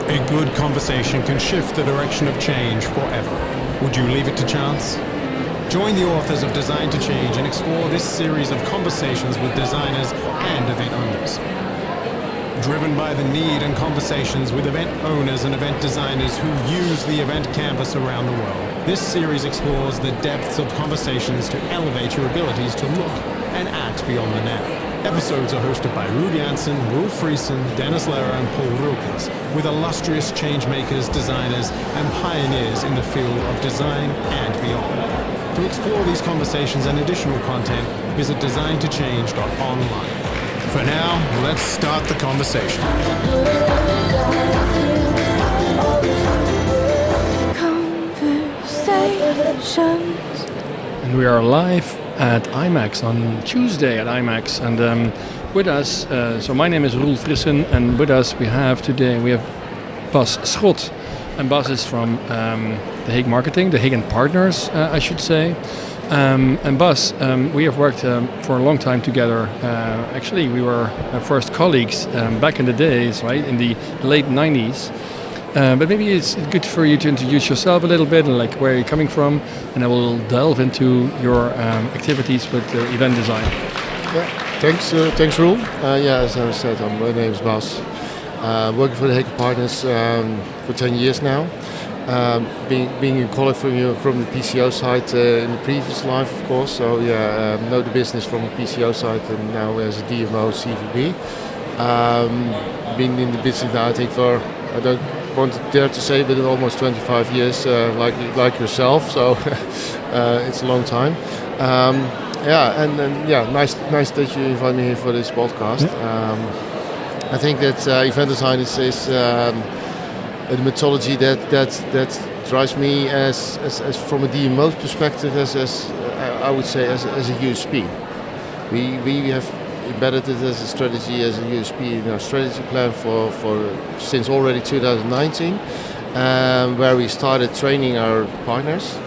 A good conversation can shift the direction of change forever. Would you leave it to chance? Join the authors of Design to Change and explore this series of conversations with designers and event owners. Driven by the need and conversations with event owners and event designers who use the event canvas around the world, this series explores the depths of conversations to elevate your abilities to look and act beyond the now. Episodes are hosted by Ruud Janssen, Roel Frissen, Dennis Lehrer and Paul Wilkins, with illustrious changemakers, designers and pioneers in the field of design and beyond. To explore these conversations and additional content, visit designtochange.online. For now, let's start the conversation. And we are live at IMAX on Tuesday at IMAX, and with us, so my name is Roel Frissen, and with us we have Bas Schot, and Bas is from The Hague Marketing, The Hague and Partners, I should say. And Bas, we have worked for a long time together. Actually, we were first colleagues back in the days, right, in the late 90s. But maybe it's good for you to introduce yourself a little bit and like where you're coming from, and I will delve into your activities with event design. Yeah, thanks, Roel. As I said, my name is Bas. Working for the Hague Partners for 10 years now. Being a colleague from the PCO side in the previous life, of course. So know the business from the PCO side, and now as a DMO CVB. Been in the business now, I think for I don't want to dare to say, but almost 25 years, like yourself. So it's a long time. Nice that you invite me here for this podcast. Yeah. I think that event design is a methodology that drives me as from a DMO perspective as I would say as a USP. We have embedded it as a strategy, as a USP in our strategy plan for since already 2019, where we started training our partners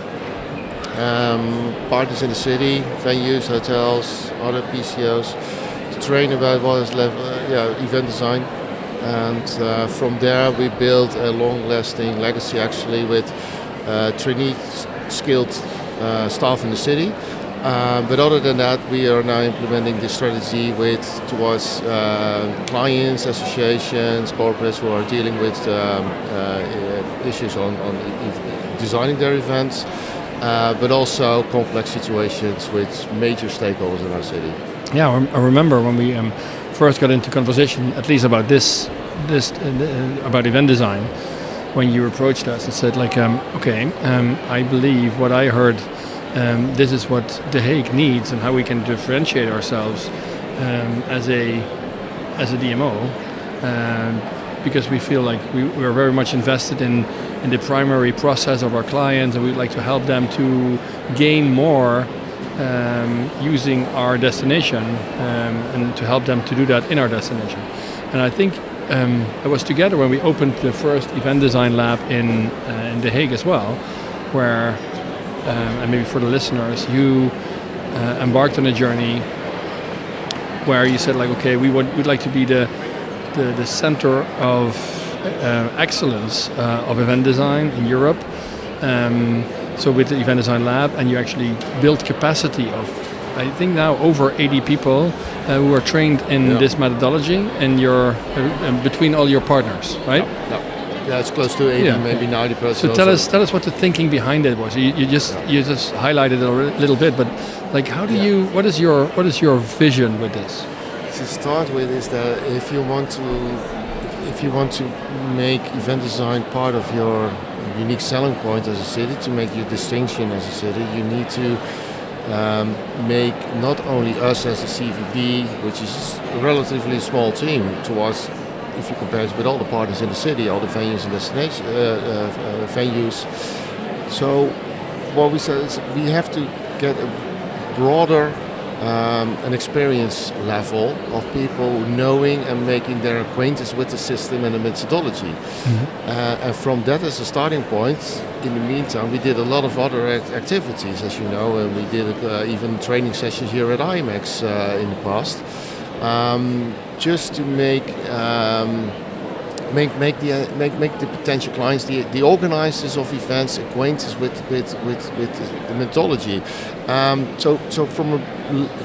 in the city, venues, hotels, other PCOs, to train about what is event design. And from there we built a long-lasting legacy actually with trainee skilled staff in the city. But other than that, we are now implementing this strategy towards clients, associations, corporates who are dealing with issues on designing their events, but also complex situations with major stakeholders in our city. Yeah, I remember when we first got into conversation, at least about this about event design, when you approached us and said like, I believe what I heard. This is what The Hague needs and how we can differentiate ourselves as a DMO, because we feel like we are very much invested in the primary process of our clients, and we'd like to help them to gain more using our destination, and to help them to do that in our destination. And I think I was together when we opened the first event design lab in The Hague as well, where and maybe for the listeners, you embarked on a journey where you said like, okay, we'd like to be the center of excellence of event design in Europe. So with the event design lab, and you actually built capacity of, I think now over 80 people who are trained in this methodology, and between all your partners, right? No. Yeah, it's close to 80, maybe 90%. So tell us what the thinking behind it was. You just highlighted it a little bit, but like, what is your vision with this? To start with is that if you want to make event design part of your unique selling point as a city, to make your distinction as a city, you need to make not only us as a CVB, which is a relatively small team towards, if you compare it with all the partners in the city, all the venues and destination venues. So what we said is we have to get a broader an experience level of people knowing and making their acquaintance with the system and the methodology. Mm-hmm. And from that as a starting point, in the meantime, we did a lot of other activities, as you know, and we did even training sessions here at IMAX in the past, just to make make the potential clients, the organizers of events, acquainted with the methodology. So from a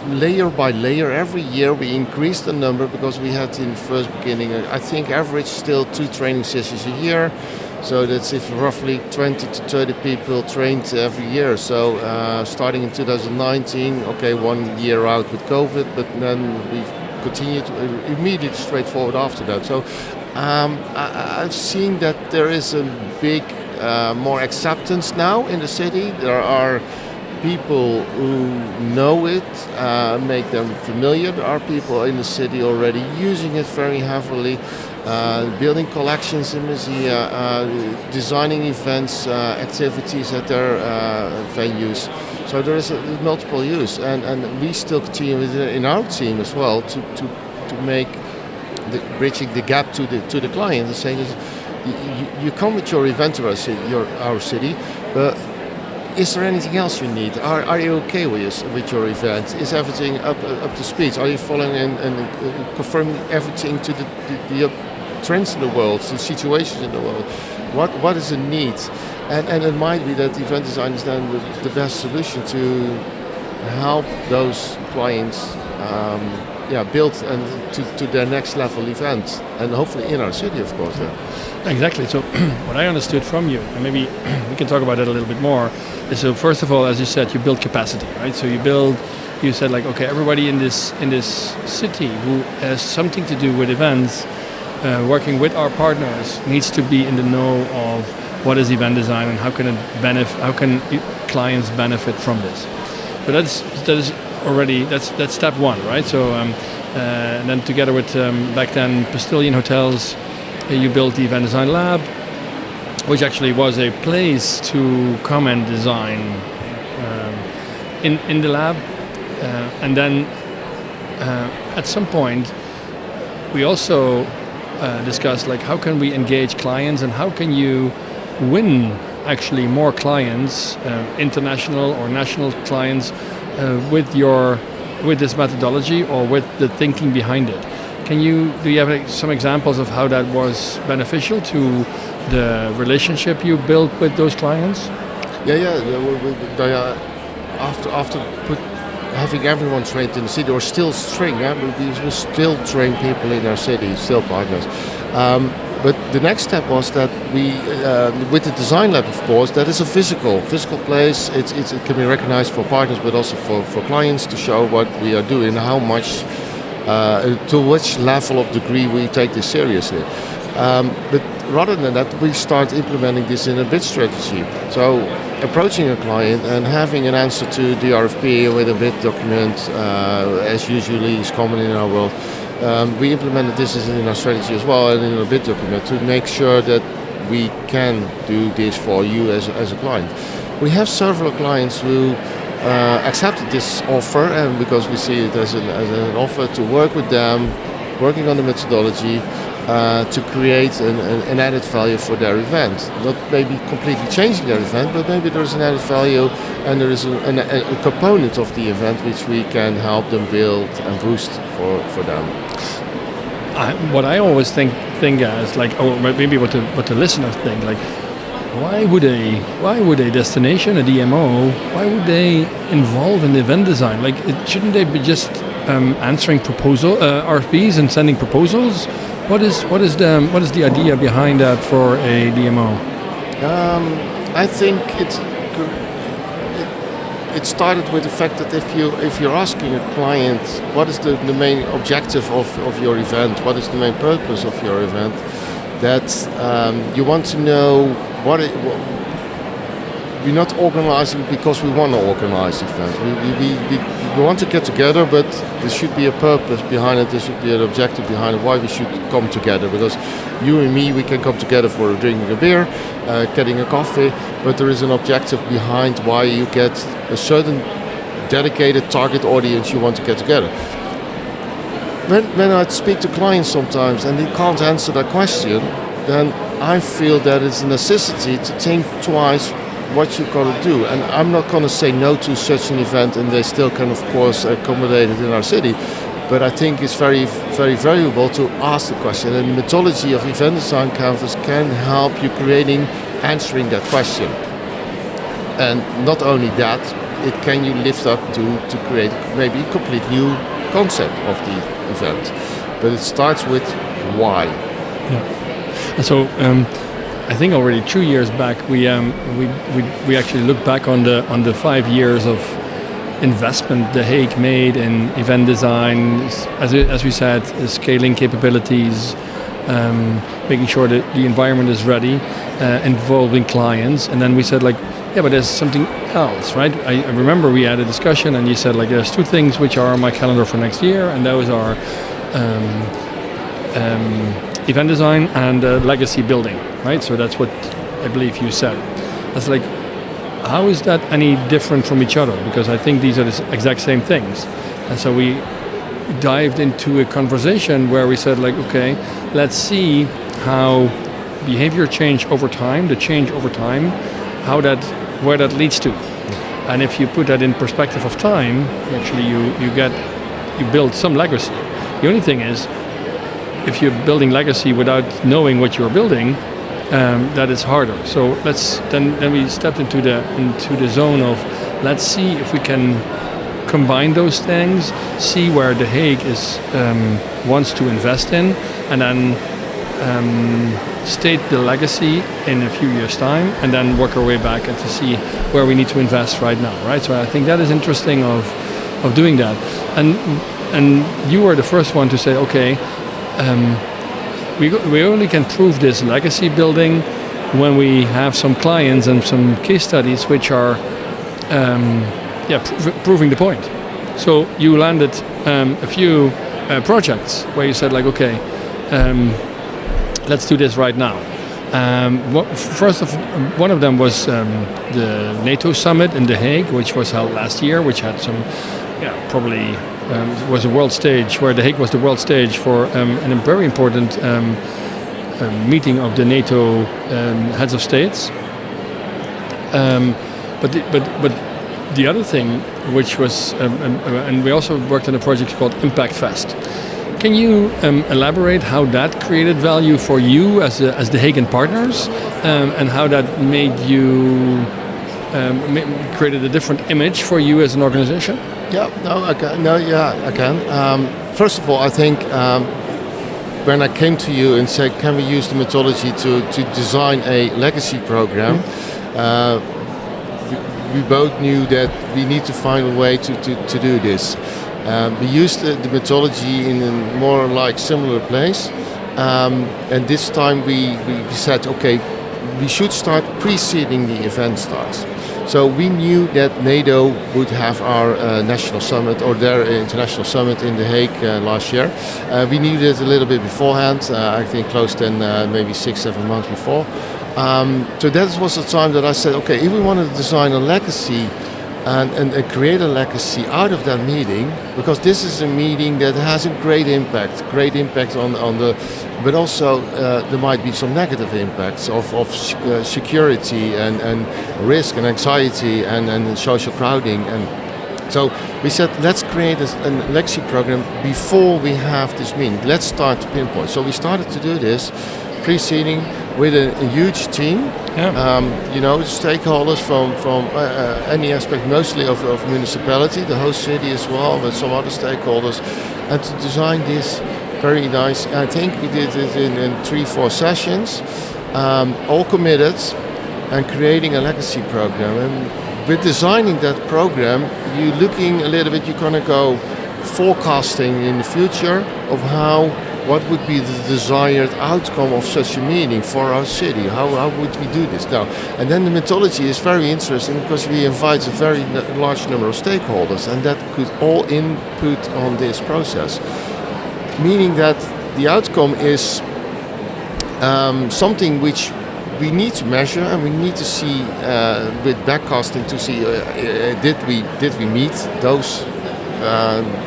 layer by layer, every year we increase the number, because we had in the first beginning, I think average still 2 training sessions a year. So that's if roughly 20 to 30 people trained every year. So starting in 2019, okay, 1 year out with COVID, but then we've continued immediately straightforward after that. So I've seen that there is a big more acceptance now in the city. There are people who know it, make them familiar. There are people in the city already using it very heavily, building collections in museum, designing events, activities at their venues. So there is multiple use, and we still continue in our team as well to make bridging the gap to the client and saying, you come with your event to our city, but is there anything else you need? Are you okay with your event? Is everything up to speed? Are you following and confirming everything to the trends in the world, the situations in the world? What is the need? And it might be that event design is then the best solution to help those clients build and to their next level event, and hopefully in our city, of course. Exactly. So what I understood from you, and maybe we can talk about that a little bit more, is so first of all, as you said, you build capacity, right? So you said like, okay, everybody in this city who has something to do with events, working with our partners, needs to be in the know of what is event design and how can clients benefit from this. But that's step one, right? So and then together with back then Postilion Hotels, you built the event design lab, which actually was a place to come and design in the lab, and then at some point we also discussed like how can we engage clients and how can you win actually more clients, international or national clients, with this methodology or with the thinking behind it. Do you have some examples of how that was beneficial to the relationship you built with those clients? After having everyone trained in the city, or still we still train people in our city, still partners. But the next step was that we, with the design lab, of course, that is a physical place. It can be recognized for partners, but also for clients to show what we are doing, how much, to which level of degree we take this seriously. But rather than that, we start implementing this in a bid strategy. So approaching a client and having an answer to the RFP with a bid document, as usually is common in our world. We implemented this in our strategy as well, and in our bid document, to make sure that we can do this for you as a client. We have several clients who accepted this offer, and because we see it as an offer to work with them, working on the methodology, to create an added value for their event. Not maybe completely changing their event, but maybe there's an added value and there is a component of the event which we can help them build and boost for them. What I always think as like, or maybe what the listeners think, like, why would a destination, a DMO, why would they involve in event design? Like, shouldn't they be just answering RFPs and sending proposals? What is the idea behind that for a DMO? I think it started with the fact that if you're asking a client what is the main objective of your event, what is the main purpose of your event, that you want to know we're not organizing because we want to organize events. We want to get together, but there should be a purpose behind it. There should be an objective behind it, why we should come together. Because you and me, we can come together for drinking a beer, getting a coffee, but there is an objective behind why you get a certain dedicated target audience you want to get together. When I speak to clients sometimes and they can't answer that question, then I feel that it's a necessity to think twice what you're going to do. And I'm not going to say no to such an event, and they still can, of course, accommodate it in our city. But I think it's very, very valuable to ask the question. And the methodology of event design canvas can help you answering that question. And not only that, it can you lift up to create maybe a complete new concept of the event. But it starts with why. Yeah. And so I think already 2 years back we actually looked back on the 5 years of investment The Hague made in event design, as we said, scaling capabilities, making sure that the environment is ready, involving clients, and then we said like, yeah, but there's something else, right? I remember we had a discussion and you said like, there's 2 things which are on my calendar for next year, and those are event design and legacy building, right? So that's what I believe you said. That's like, how is that any different from each other? Because I think these are the exact same things. And so we dived into a conversation where we said like, okay, let's see how behavior change over time, where that leads to. And if you put that in perspective of time, actually you build some legacy. The only thing is, if you're building legacy without knowing what you're building, that is harder. So then we stepped into the zone of, let's see if we can combine those things, see where The Hague wants to invest in, and then state the legacy in a few years' time, and then work our way back and to see where we need to invest right now, right? So I think that is interesting of doing that. And you were the first one to say, okay, we only can prove this legacy building when we have some clients and some case studies which are proving the point. So you landed a few projects where you said like, okay, let's do this right now. One of them was the NATO summit in The Hague, which was held last year, which had some, probably was a world stage, where The Hague was the world stage for a very important meeting of the NATO heads of states. But the other thing, which was, and we also worked on a project called Impact Fest. Can you elaborate how that created value for you as The Hague and partners, and how that made you created a different image for you as an organization? I can. First of all, I think when I came to you and said, can we use the methodology to design a legacy program, we both knew that we need to find a way to do this. We used the methodology in a more like similar place, and this time we said, okay, we should start preceding the event starts. So we knew that NATO would have our national summit, or their international summit in The Hague last year. We knew that a little bit beforehand, I think close to maybe 6-7 months before. So that was the time that I said, okay, if we want to design a legacy and create a legacy out of that meeting, because this is a meeting that has a great impact on the, but also there might be some negative impacts of security and risk and anxiety and social crowding. And so we said, let's create a legacy program before we have this meeting. Let's start to pinpoint. So we started to do this preceding with a huge team. Stakeholders from any aspect, mostly of municipality, the host city as well, but some other stakeholders, and to design this very nice. I think we did it in 3-4 sessions, all committed, and creating a legacy program. And with designing that program, you're looking a little bit, you're going to go forecasting in the future of what would be the desired outcome of such a meeting for our city? How would we do this now? And then the methodology is very interesting because we invite a very large number of stakeholders, and that could all input on this process. Meaning that the outcome is something which we need to measure, and we need to see with backcasting to see did we meet those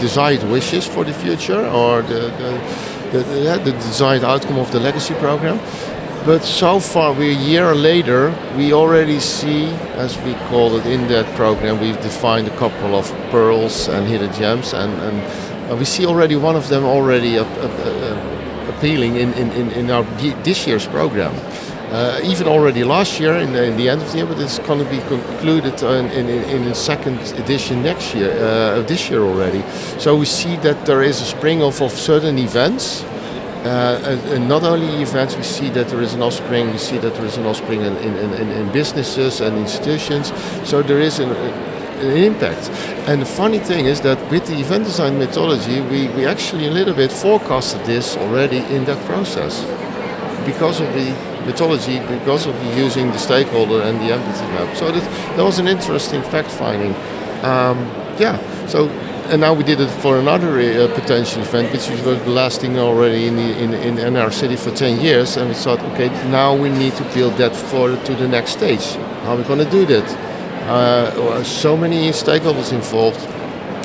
desired wishes for the future, or the desired outcome of the legacy program. But so far, we're a year later, we already see, as we call it in that program, we've defined a couple of pearls and hidden gems, and We see already one of them already appealing in our this year's program. Even already last year, in the end of the year, but it's going to be concluded in the second edition next year, this year already. So we see that there is a spring of certain events. And not only events, we see that there is an offspring. We see that there is an offspring in businesses and institutions. So there is an impact. And the funny thing is that with the event design methodology, we actually a little bit forecasted this already in that process, because of the methodology, because of using the stakeholder and the empathy map. So that was an interesting fact finding. So. And now we did it for another potential event, which was lasting already in our city for 10 years. And we thought, okay, now we need to build that forward to the next stage. How are we going to do that? So many stakeholders involved,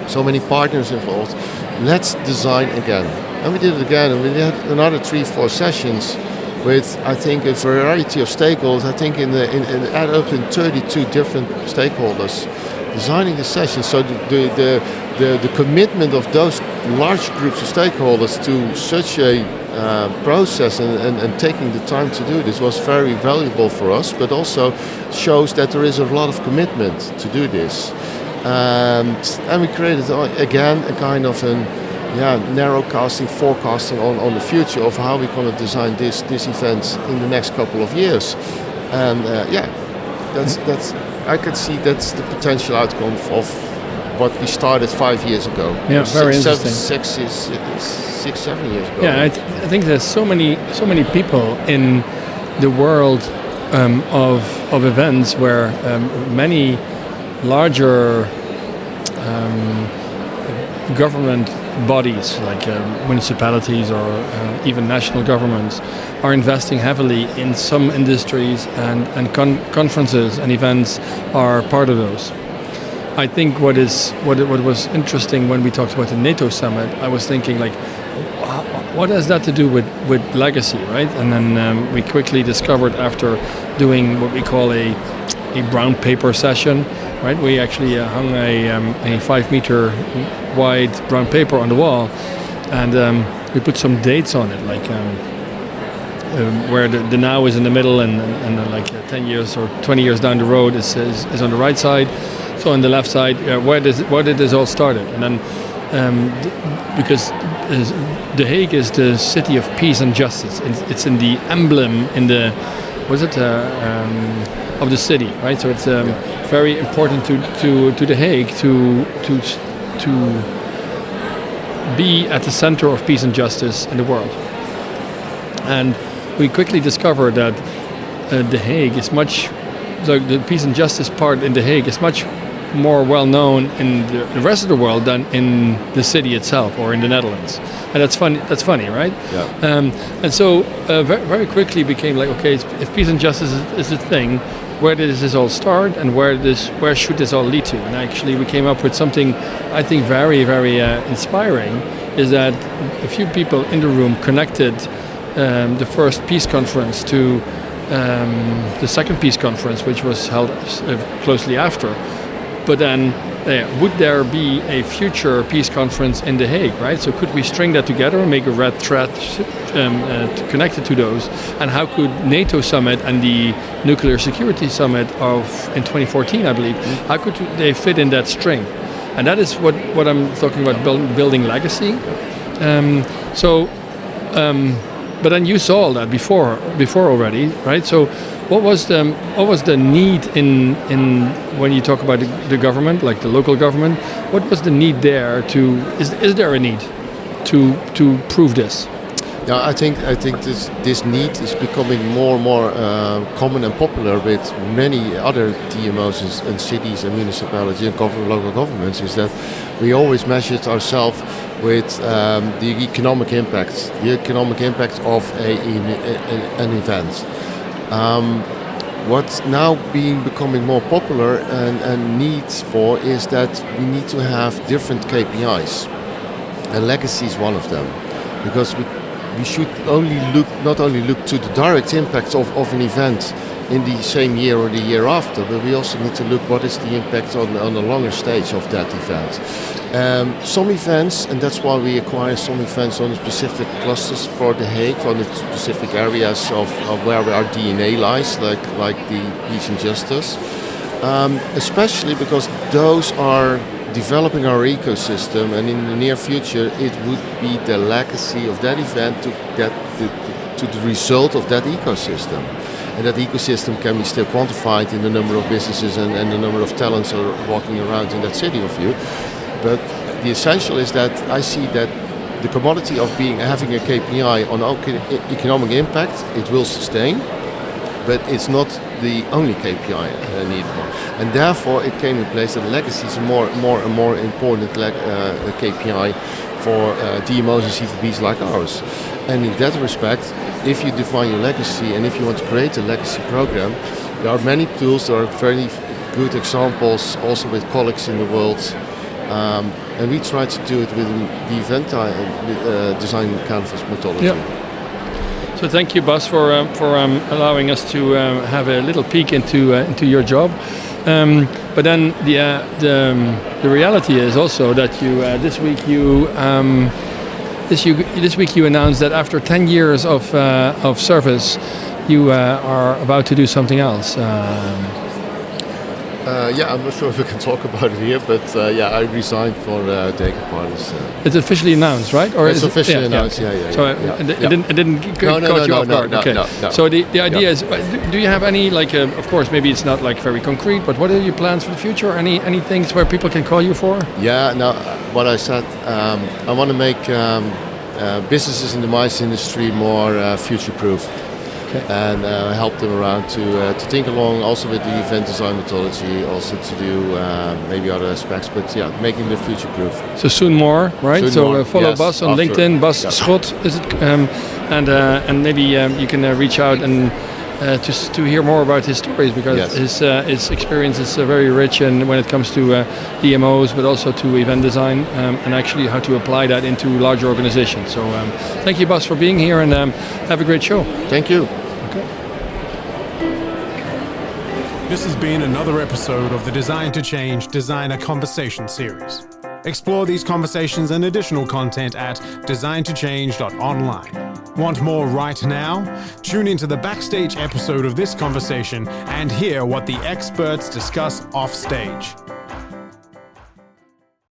so many partners involved. Let's design again. And we did it again, and we had another 3-4 sessions with, I think, a variety of stakeholders. I think add up in 32 different stakeholders designing the session. So the commitment of those large groups of stakeholders to such a process and taking the time to do this was very valuable for us, but also shows that there is a lot of commitment to do this. And we created again a kind of narrow forecasting on the future of how we're going to design this event in the next couple of years. And that's I could see that's the potential outcome of what we started 5 years ago. Yeah, very interesting. 7 years ago. Yeah, I think there's so many people in the world of events where many larger government bodies like municipalities or even national governments are investing heavily in some industries, and conferences and events are part of those. I think what was interesting when we talked about the NATO summit, I was thinking like, what has that to do with legacy, right? And then we quickly discovered after doing what we call a brown paper session, right? We actually hung a 5 meter wide brown paper on the wall, and we put some dates on it, like where the now is in the middle, and like 10 years or 20 years down the road is on the right side. So on the left side, where did this all started? And then because The Hague is the city of peace and justice. It's in the emblem in the of the city, right? So it's very important to The Hague to be at the center of peace and justice in the world. And we quickly discovered that The Hague is much, the peace and justice part in The Hague is much more well known in the rest of the world than in the city itself or in the Netherlands. And that's funny, right? Yeah. And so very quickly became like, okay, if peace and justice is a thing, where did this all start, and where should this all lead to? And actually we came up with something I think very, very inspiring, is that a few people in the room connected the first peace conference to the second peace conference, which was held closely after. But then, would there be a future peace conference in The Hague, right? So could we string that together and make a red thread connected to those? And how could NATO summit and the nuclear security summit in 2014, I believe, how could they fit in that string? And that is what I'm talking about, building legacy. But then you saw all that before already, right? So what was the need in when you talk about the government, like the local government? What was the need there is there a need to prove this? Yeah, I think this need is becoming more and more common and popular with many other TMOs and cities and municipalities and local governments. Is that we always measured ourselves with the economic impact of an event. What's now becoming more popular and needs for is that we need to have different KPIs, and legacy is one of them, because we should not only look to the direct impact of an event in the same year or the year after, but we also need to look what is the impact on the longer stage of that event. Some events, and that's why we acquire some events on specific clusters for The Hague, on the specific areas of where our DNA lies, like the peace and justice. Especially because those are developing our ecosystem, and in the near future it would be the legacy of that event to the result of that ecosystem. And that ecosystem can be still quantified in the number of businesses and the number of talents are walking around in that city of you. But the essential is that I see that the commodity of having a KPI on economic impact, it will sustain, but it's not the only KPI needed. And therefore it came in place that legacy is more and more important KPI for DMOs and CVBs like ours. And in that respect, if you define your legacy and if you want to create a legacy program, there are many tools, there are very good examples also with colleagues in the world. And we try to do it with the event design canvas methodology. Yeah. So thank you, Bas, for allowing us to have a little peek into your job. But then the reality is also that you this week you announced that after 10 years of service, you are about to do something else. I'm not sure if we can talk about it here, but I resigned for Deka Partners. It's officially announced, right? Or it's officially announced, So it didn't caught you off guard. No. So the idea is, do you have any, of course, maybe it's not very concrete, but what are your plans for the future? Any things where people can call you for? Yeah, no, what I said, I want to make businesses in the mice industry more future-proof. And help them around to think along, also with the event design methodology, also to do maybe other aspects, but making them future-proof. So soon more, right? Soon follow Bas on LinkedIn, Bas Schot, is it? And maybe you can reach out and just to hear more about his stories, because his experience is very rich, and when it comes to DMOs, but also to event design, and actually how to apply that into larger organizations. So thank you, Bas, for being here, and have a great show. Thank you. This has been another episode of the Design to Change Designer Conversation series. Explore these conversations and additional content at designtochange.online. Want more right now? Tune into the backstage episode of this conversation and hear what the experts discuss off stage.